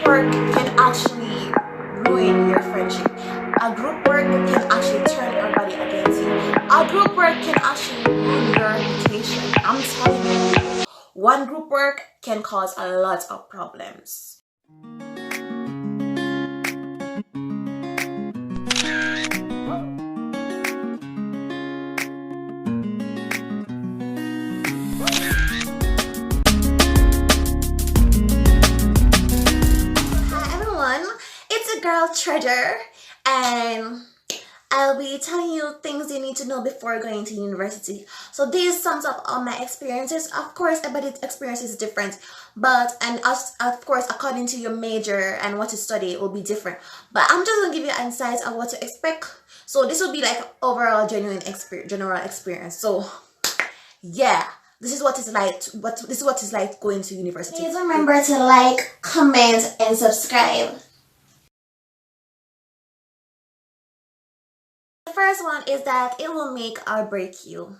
work can actually ruin your friendship. A group work can actually turn everybody against you. A group work can actually ruin your reputation. I'm telling you, one group work can cause a lot of problems. It's a girl Treasure, and I'll be telling you things you need to know before going to university. So these sums up all my experiences. Of course, everybody's experience is different, and of course, according to your major and what you study, it will be different. But I'm just gonna give you insights of what to expect. So this will be like overall general experience. So yeah. This is what it's like. This is what it's like going to university. Please remember to like, comment, and subscribe. The first one is that it will make or break you.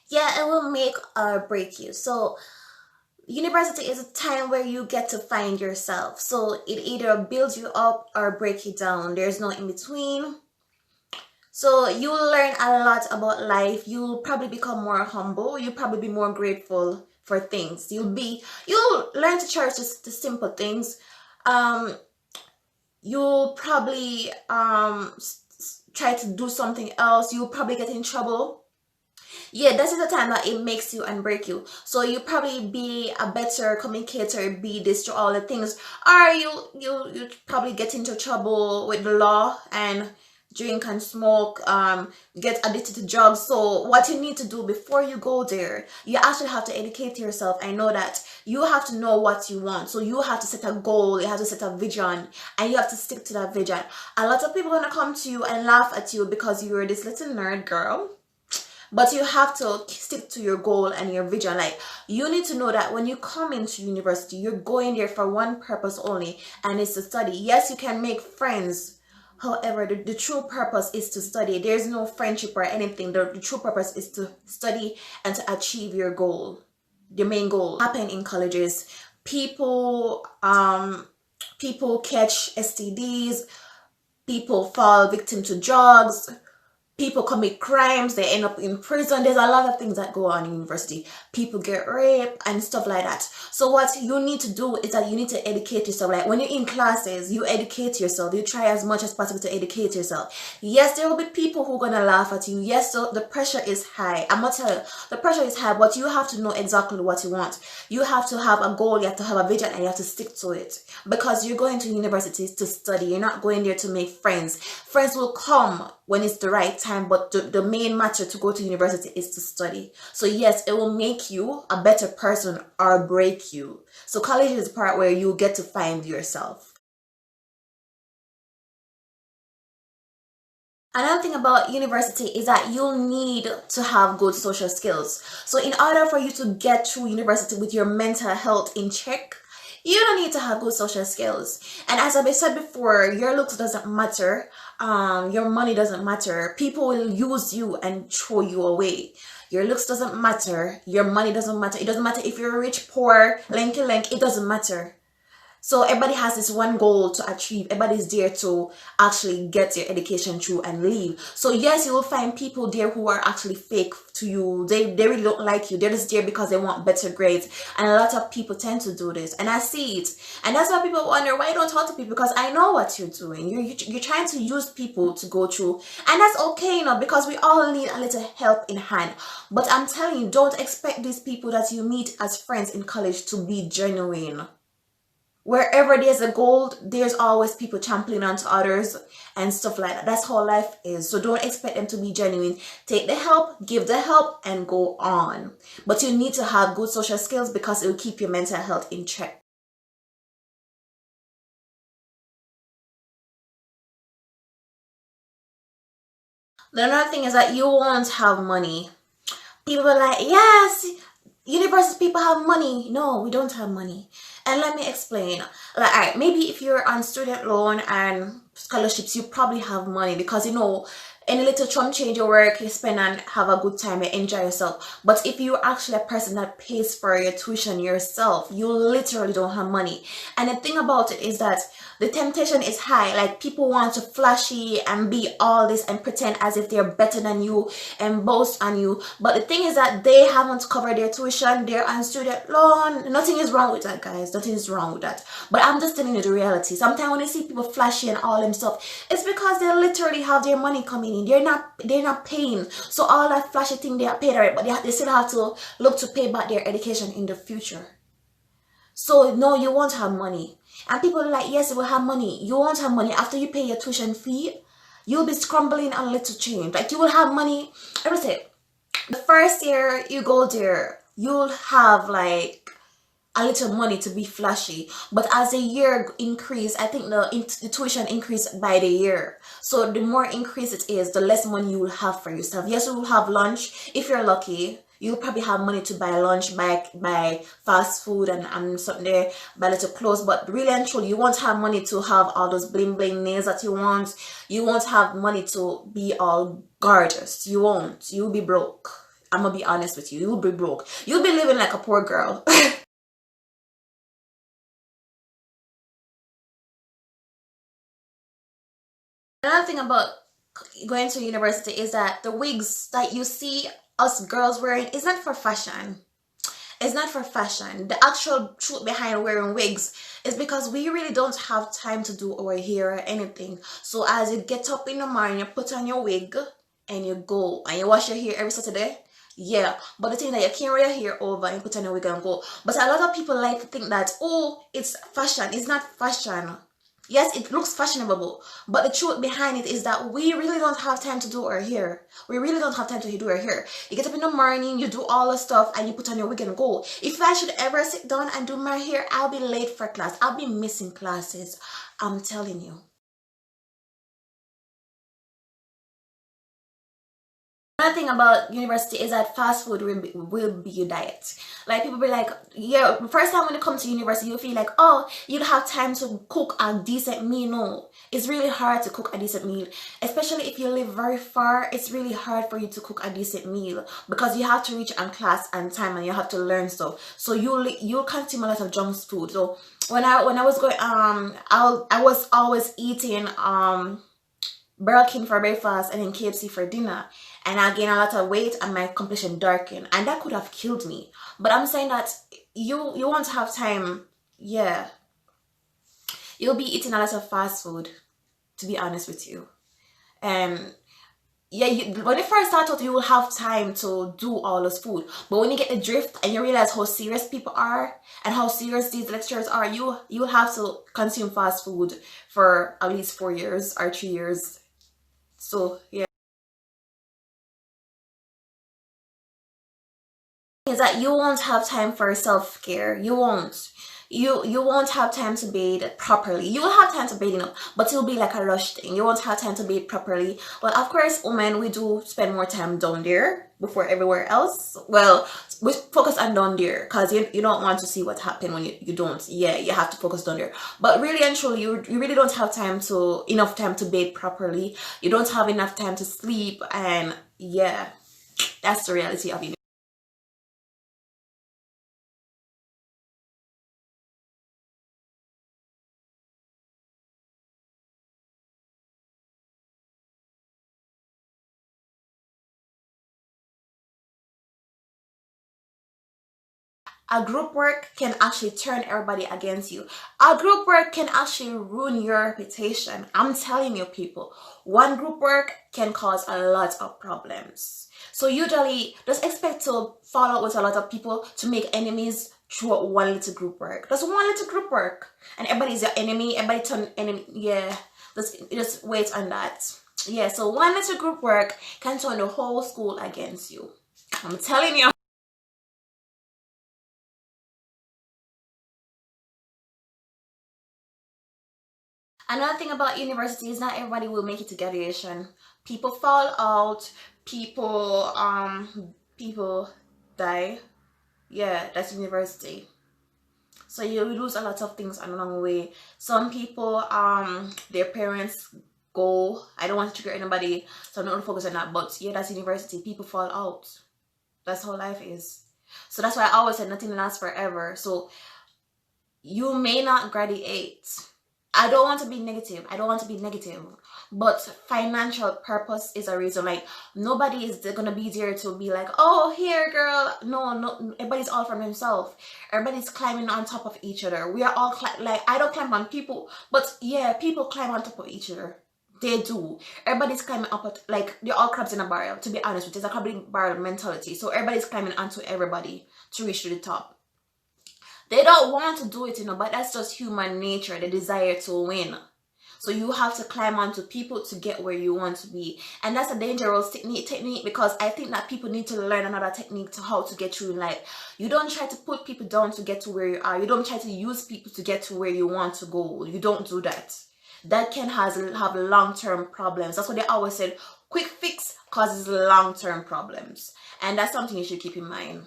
Yeah, it will make or break you. So university is a time where you get to find yourself. So it either builds you up or break you down. There's no in between. So you'll learn a lot about life. You'll probably become more humble. You'll probably be more grateful for things. You'll learn to cherish the simple things. You'll probably try to do something else. You'll probably get in trouble. Yeah, this is the time that it makes you and break you. So you probably be a better communicator, be this to all the things, or you probably get into trouble with the law and drink and smoke, get addicted to drugs. So what you need to do before you go there, you actually have to educate yourself. I know that you have to know what you want. So you have to set a goal, you have to set a vision, and you have to stick to that vision. A lot of people are gonna come to you and laugh at you because you're this little nerd girl. But you have to stick to your goal and your vision. Like, you need to know that when you come into university, you're going there for one purpose only, and it's to study. Yes, you can make friends. However, the true purpose is to study. There's no friendship or anything. The true purpose is to study and to achieve your goal. The main goal happen in colleges. People catch STDs. People fall victim to drugs. People commit crimes, they end up in prison. There's a lot of things that go on in university. People get raped and stuff like that. So what you need to do is that you need to educate yourself. Like when you're in classes, you educate yourself. You try as much as possible to educate yourself. Yes, there will be people who are going to laugh at you. Yes, so the pressure is high. I'm going to tell you, the pressure is high, but you have to know exactly what you want. You have to have a goal, you have to have a vision, and you have to stick to it. Because you're going to universities to study. You're not going there to make friends. Friends will come when it's the right time, but the main matter to go to university is to study. So yes, it will make you a better person or break you. So college is the part where you get to find yourself. Another thing about university is that you'll need to have good social skills. So in order for you to get through university with your mental health in check, you don't need to have good social skills. And as I said before, your looks doesn't matter. Your money doesn't matter. People will use you and throw you away. Your looks doesn't matter. Your money doesn't matter. It doesn't matter if you're rich, poor, lanky, it doesn't matter. So everybody has this one goal to achieve. Everybody's there to actually get their education through and leave. So yes, you will find people there who are actually fake to you. They really don't like you. They're just there because they want better grades. And a lot of people tend to do this. And I see it. And that's why people wonder why you don't talk to people, because I know what you're doing. You're trying to use people to go through. And that's okay, you know, because we all need a little help in hand. But I'm telling you, don't expect these people that you meet as friends in college to be genuine. Wherever there's a goal, there's always people trampling onto others and stuff like that. That's how life is. So don't expect them to be genuine. Take the help, give the help, and go on. But you need to have good social skills because it will keep your mental health in check. Another thing is that you won't have money. People are like, yes, university people have money. No, we don't have money. And let me explain. Like, alright, maybe if you're on student loan and scholarships, you probably have money because, you know, any little chum change your work, you spend and have a good time, you enjoy yourself. But if you're actually a person that pays for your tuition yourself, you literally don't have money. And the thing about it is that the temptation is high. Like, people want to flashy and be all this and pretend as if they're better than you and boast on you. But the thing is that they haven't covered their tuition, they're on student loan. Nothing is wrong with that, guys. Nothing is wrong with that. But I'm just telling you the reality. Sometimes when you see people flashy and all them stuff, it's because they literally have their money coming in. They're not paying. So all that flashy thing, they are paid already, but they still have to look to pay back their education in the future. So no, you won't have money. And people are like, yes, you will have money. You won't have money after you pay your tuition fee. You'll be scrambling on little change. Like, you will have money. I would say the first year you go there, you'll have like a little money to be flashy. But as the year increase, I think the tuition increase by the year. So the more increase it is, the less money you will have for yourself. Yes, you will have lunch if you're lucky. You'll probably have money to buy lunch, buy fast food and something there, buy little clothes. But really and truly, you won't have money to have all those bling bling nails that you want. You won't have money to be all gorgeous. You won't. You'll be broke. I'm gonna be honest with you. You'll be broke. You'll be living like a poor girl. Another thing about going to university is that the wigs that you see us girls wearing is not for fashion. It's not for fashion. The actual truth behind wearing wigs is because we really don't have time to do our hair or anything. So as you get up in the morning, you put on your wig and you go and you wash your hair every Saturday. Yeah, but the thing that you can't wear your hair over and put on your wig and go. But a lot of people like to think that, oh, it's fashion. It's not fashion. Yes, it looks fashionable, but the truth behind it is that we really don't have time to do our hair. We really don't have time to do our hair. You get up in the morning, you do all the stuff, and you put on your wig and go. If I should ever sit down and do my hair, I'll be late for class. I'll be missing classes. I'm telling you. Another thing about university is that fast food will be your diet. Like, people be like, yeah, the first time when you come to university, you feel like, oh, you'll have time to cook a decent meal. No, it's really hard to cook a decent meal, especially if you live very far. It's really hard for you to cook a decent meal because you have to reach on class and time, and you have to learn stuff. So you'll consume a lot of junk food. So when I was going, I was always eating Burger King for breakfast and then KFC for dinner, and I gained a lot of weight and my complexion darkened, and that could have killed me. But I'm saying that you won't have time. Yeah, you'll be eating a lot of fast food, to be honest with you. And yeah, when you first start out, you will have time to do all this food. But when you get the drift and you realize how serious people are and how serious these lecturers are, you'll have to consume fast food for at least 4 years or 3 years. So yeah, is that you won't have time for self-care. You won't. You won't have time to bathe properly. You will have time to bathe, but it'll be like a rush thing. You won't have time to bathe properly. Well, of course, women, we do spend more time down there before everywhere else. Well, we focus on down there because you don't want to see what happened when you don't. Yeah, you have to focus down there. But really and truly, you really don't have enough time to bathe properly. You don't have enough time to sleep, and yeah, that's the reality of it. A group work can actually turn everybody against you. A group work can actually ruin your reputation. I'm telling you, people, one group work can cause a lot of problems. So usually just expect to fall out with a lot of people, to make enemies through one little group work. Just one little group work and everybody's your enemy, everybody turn enemy. Yeah, just wait on that. Yeah, so one little group work can turn the whole school against you. I'm telling you. Another thing about university is not everybody will make it to graduation. People fall out, people die. Yeah, that's university. So you lose a lot of things along the way. Some people their parents go. I don't want to trigger anybody, so I'm not gonna focus on that. But yeah, that's university. People fall out. That's how life is. So that's why I always said nothing lasts forever. So you may not graduate. I don't want to be negative. I don't want to be negative. But financial purpose is a reason. Like, nobody is gonna be there to be like, oh, here, girl. No. Everybody's all from himself. Everybody's climbing on top of each other. We are all like, I don't climb on people, but yeah, people climb on top of each other. They do. Everybody's climbing up at, like, they're all crabs in a barrel. To be honest, which is a crab in a barrel mentality. So everybody's climbing onto everybody to reach to the top. They don't want to do it, but that's just human nature, the desire to win. So you have to climb onto people to get where you want to be. And that's a dangerous technique because I think that people need to learn another technique to how to get through in life. You don't try to put people down to get to where you are. You don't try to use people to get to where you want to go. You don't do that. That can have long-term problems. That's what they always said. Quick fix causes long-term problems. And that's something you should keep in mind.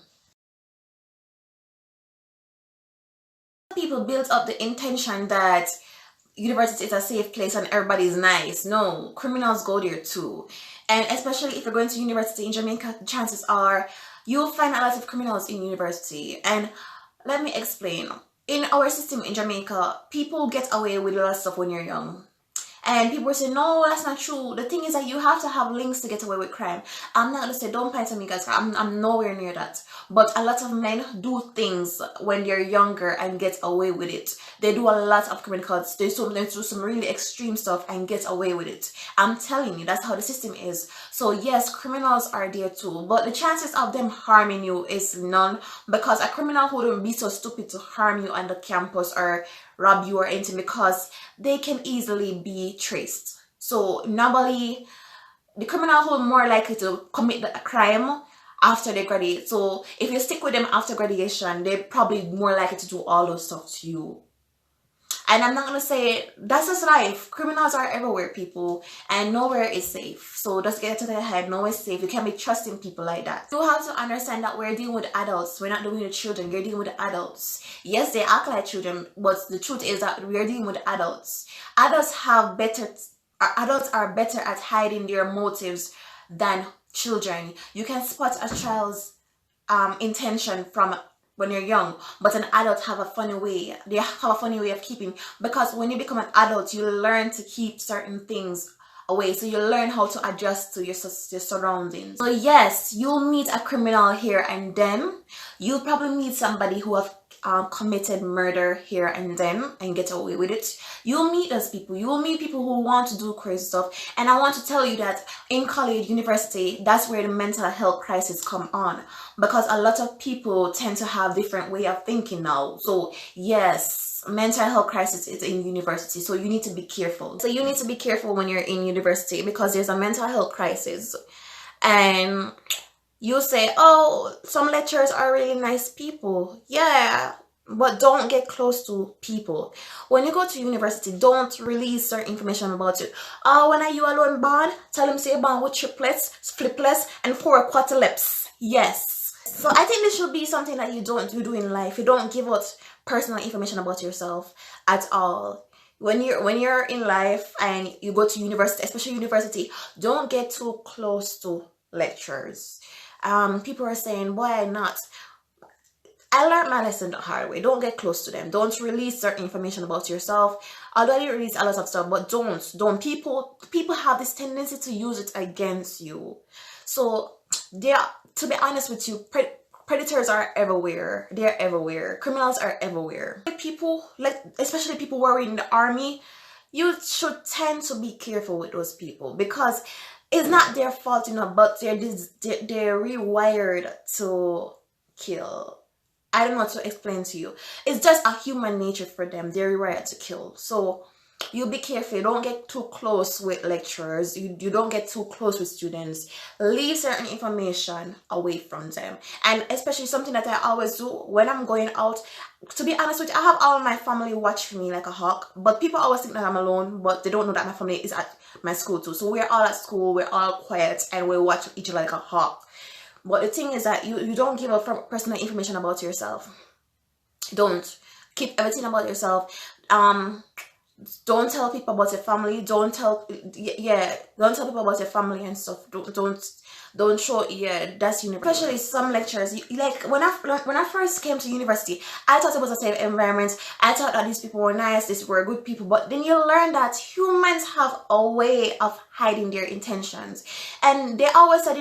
People build up the intention that university is a safe place and everybody's nice. No, criminals go there too. And especially if you're going to university in Jamaica, chances are you'll find a lot of criminals in university. And let me explain. In our system in Jamaica, people get away with a lot of stuff when you're young. And people say, no, that's not true. The thing is that you have to have links to get away with crime. I'm not going to say, don't point at me, guys. I'm nowhere near that. But a lot of men do things when they're younger and get away with it. They do a lot of criminals. They do some really extreme stuff and get away with it. I'm telling you, that's how the system is. So yes, criminals are there too. But the chances of them harming you is none. Because a criminal wouldn't be so stupid to harm you on the campus or rob you or anything, because they can easily be traced. So normally the criminal who are more likely to commit a crime after they graduate. So if you stick with them after graduation, they're probably more likely to do all those stuff to you. And I'm not gonna say that's just life. Criminals are everywhere, people, and nowhere is safe. So just get it to the head. Nowhere is safe. You can't be trusting people like that. You have to understand that we're dealing with adults. We're not dealing with children. You're dealing with adults. Yes, they act like children, but the truth is that we're dealing with adults. Adults are better at hiding their motives than children. You can spot a child's intention from when you're young, but an adult have a funny way. They have a funny way of keeping, because when you become an adult, you learn to keep certain things away. So you learn how to adjust to your surroundings. So yes, you'll meet a criminal here and then. You'll probably meet somebody who have committed murder here and then and get away with it. You'll meet those people. You will meet people who want to do crazy stuff. And I want to tell you that in college, university, that's where the mental health crisis come on, because a lot of people tend to have different way of thinking now. So yes, mental health crisis is in university, so you need to be careful. So you need to be careful when you're in university, because there's a mental health crisis. And you say, oh, some lecturers are really nice people. Yeah, but don't get close to people. When you go to university, don't release certain information about it. Oh, when are you alone born? Tell them say born with triplets, fliplets, and 4 quadruplets. Yes. So I think this should be something that you do in life. You don't give out personal information about yourself at all. When you're in life and you go to university, especially university, don't get too close to lecturers. People are saying, why not? I learned my lesson the hard way. Don't get close to them. Don't release certain information about yourself. Although you release a lot of stuff, but don't. People have this tendency to use it against you. So to be honest with you, predators are everywhere. They're everywhere. Criminals are everywhere. People, especially people who are in the army, you should tend to be careful with those people, because it's not their fault, but they're rewired to kill. I don't know how to explain to you. It's just a human nature for them. They're rewired to kill. So you be careful. You don't get too close with lecturers. You don't get too close with students. Leave certain information away from them. And especially something that I always do when I'm going out. To be honest with you, I have all my family watch for me like a hawk. But people always think that I'm alone, but they don't know that my family is at my school too. So we're all at school. We're all quiet and we watch each other like a hawk. But the thing is that you don't give out personal information about yourself. Don't. Keep everything about yourself. Don't tell people about your family. Don't tell, yeah, don't tell people about your family and stuff. Don't show, yeah, that's university. Especially some lectures, like when I first came to university, I thought it was a safe environment. I thought that these people were nice, these were good people, but then you learn that humans have a way of hiding their intentions. And they always said,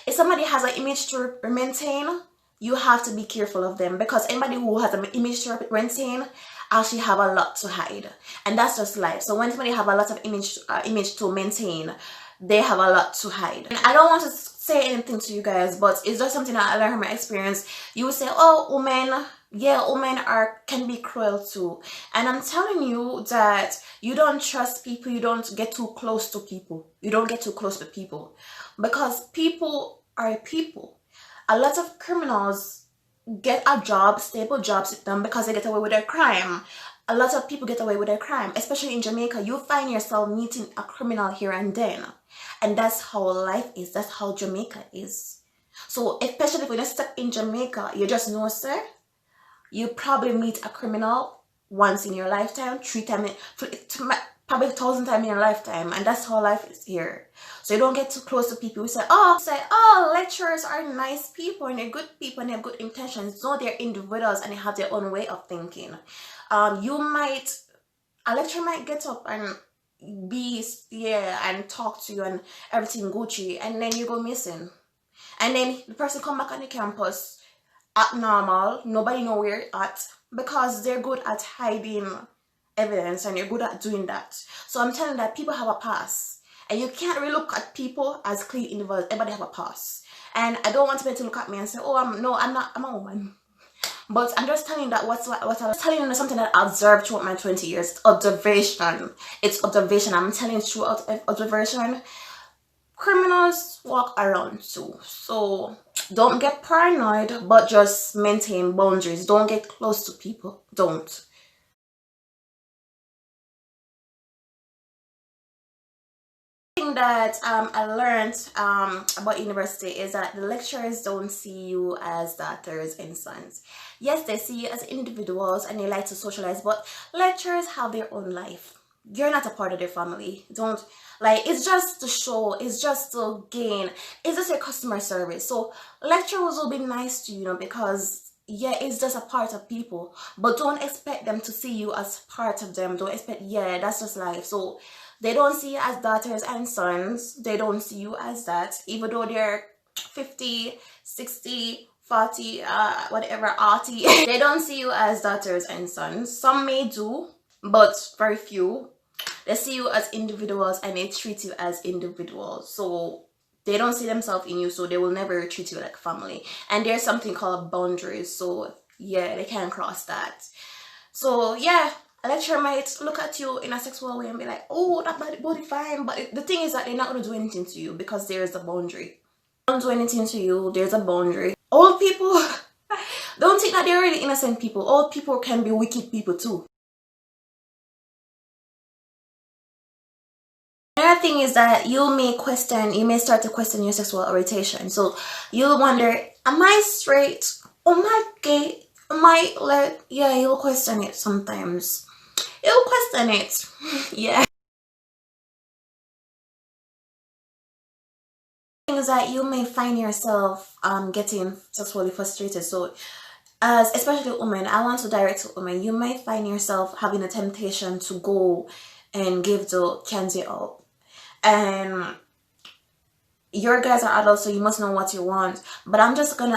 if somebody has an image to maintain, you have to be careful of them, because anybody who has an image to maintain actually have a lot to hide, and that's just life. So when somebody have a lot of image to maintain, they have a lot to hide. And I don't want to say anything to you guys, but it's just something that I learned from my experience. You would say, oh, women, yeah, women can be cruel too, and I'm telling you that you don't trust people. You don't get too close to people. You don't get too close to people, because people are people. A lot of criminals get a job, stable jobs with them, because they get away with their crime. A lot of people get away with their crime, especially in Jamaica. You find yourself meeting a criminal here and then, and that's how life is. That's how Jamaica is. So especially when you step in Jamaica, you just know, sir, you probably meet a criminal once in your lifetime, 3 times, probably 1,000 times in your lifetime, and that's how life is here. So you don't get too close to people who say, oh, lecturers are nice people and they're good people and they have good intentions. No, they're individuals and they have their own way of thinking. A lecturer might get up and and talk to you and everything Gucci, and then you go missing, and then the person come back on the campus act normal, nobody know where you're at, because they're good at hiding evidence and you're good at doing that. So I'm telling you that people have a past, and you can't really look at people as clean individuals. Everybody have a past, and I don't want people to look at me and say, oh, I'm a woman. But I'm just telling you that what I'm telling you is something that I observed throughout my 20 years. Observation. It's observation. I'm telling you throughout observation. Criminals walk around too. So don't get paranoid, but just maintain boundaries. Don't get close to people. Don't. Thing that I learned about university is that the lecturers don't see you as daughters and sons. Yes, they see you as individuals and they like to socialize, but lecturers have their own life. You're not a part of their family. Don't, like, it's just to show, it's just to gain, it's just a customer service. So lecturers will be nice to you, because yeah, it's just a part of people, but don't expect them to see you as part of them. Don't expect, yeah, that's just life. So they don't see you as daughters and sons. They don't see you as that, even though they're 50, 60, 40, whatever, 40. They don't see you as daughters and sons. Some may do, but very few. They see you as individuals and they treat you as individuals. So they don't see themselves in you, so they will never treat you like family. And there's something called boundaries. So yeah, they can't cross that. So yeah, a lecturer might look at you in a sexual way and be like, oh, that body fine. But the thing is that they're not going to do anything to you, because there is a boundary. Don't do anything to you. There's a boundary. Old people, don't think that they're really innocent people. Old people can be wicked people too. Another thing is that you may start to question your sexual orientation. So you'll wonder, am I straight? Am I gay? Am I like, yeah, you'll question it sometimes. You'll question it. Yeah. Things that you may find yourself getting sexually frustrated. So as especially women, I want to direct to women, you may find yourself having a temptation to go and give the candy up. And your guys are adults, so you must know what you want. But I'm just gonna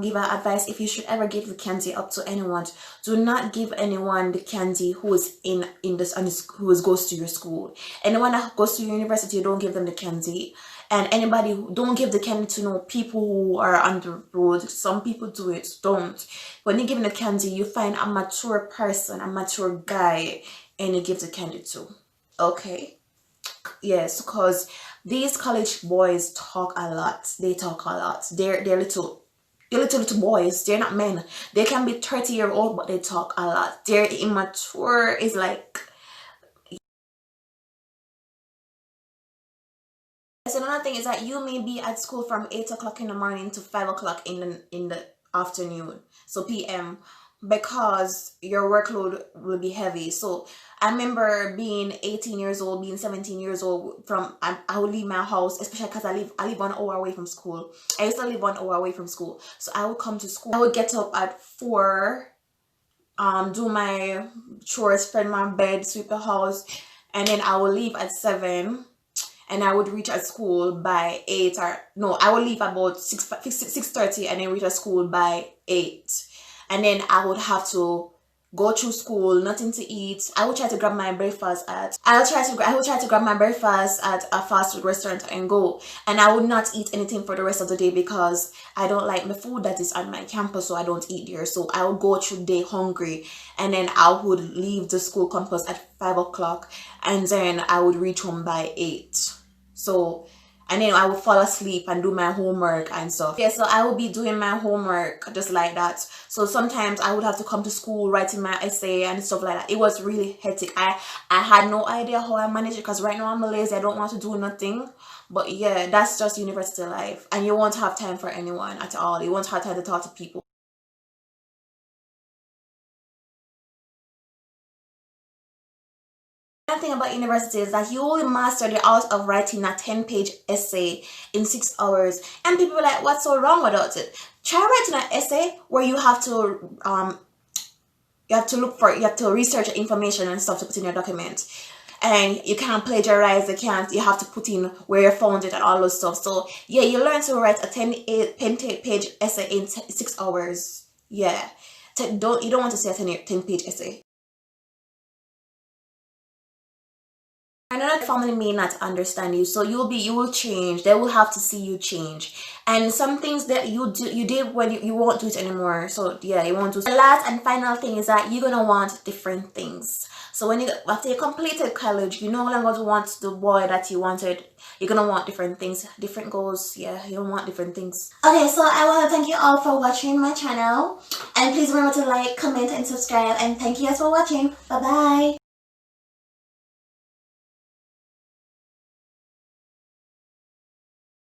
give an advice. If you should ever give the candy up to anyone, do not give anyone the candy who is in this who goes to your school. Anyone that goes to your university, don't give them the candy. And anybody who don't give the candy to people who are on the road. Some people do it. Don't. When you're giving the candy, you find a mature person, a mature guy, and you give the candy to. Okay. Yes, because these college boys talk a lot. They talk a lot. They're little boys. They're not men. They can be 30-year-old, but they talk a lot. They're immature. It's like. So another thing is that you may be at school from 8 o'clock in the morning to 5 o'clock in the afternoon, so PM. because your workload will be heavy. So I remember being 18 years old, being 17 years old. I would leave my house, especially because I live 1 hour away from school. I used to live 1 hour away from school, so I would come to school. I would get up at 4, do my chores, spread my bed, sweep the house, and then I will leave at 7, and I would reach at school by 8, or no, I would leave about 6:30 and then reach at school by 8. And then I would have to go through school, nothing to eat. I would try to grab my breakfast at I would try to grab my breakfast at a fast food restaurant and go. And I would not eat anything for the rest of the day because I don't like the food that is on my campus, so I don't eat there. So I would go through the day hungry, and then I would leave the school campus at 5 o'clock, and then I would reach home by 8. So, and then I would fall asleep and do my homework and stuff. Yeah, so I would be doing my homework just like that. So sometimes I would have to come to school writing my essay and stuff like that. It was really hectic. I had no idea how I managed it because right now I'm lazy. I don't want to do nothing. But yeah, that's just university life. And you won't have time for anyone at all. You won't have time to talk to people. Another thing about university is that you will master the art of writing a 10-page essay in 6 hours. And people are like, what's so wrong about it? Try writing an essay where you have to you have to research information and stuff to put in your document. And you can't plagiarize, you have to put in where you found it and all those stuff. So yeah, you learn to write a 10-page essay in 6 hours. Yeah. You don't want to say a 10-page essay. Another family may not understand you, so you will change. They will have to see you change, and some things that you did when you won't do it anymore. So yeah, you won't do it. The last and final thing is that you're gonna want different things. So after you completed college, you no longer want the boy that you wanted. You're gonna want different things, different goals. Yeah, you'll want different things. Okay, so I want to thank you all for watching my channel, and please remember to like, comment, and subscribe. And thank you guys for watching. Bye bye.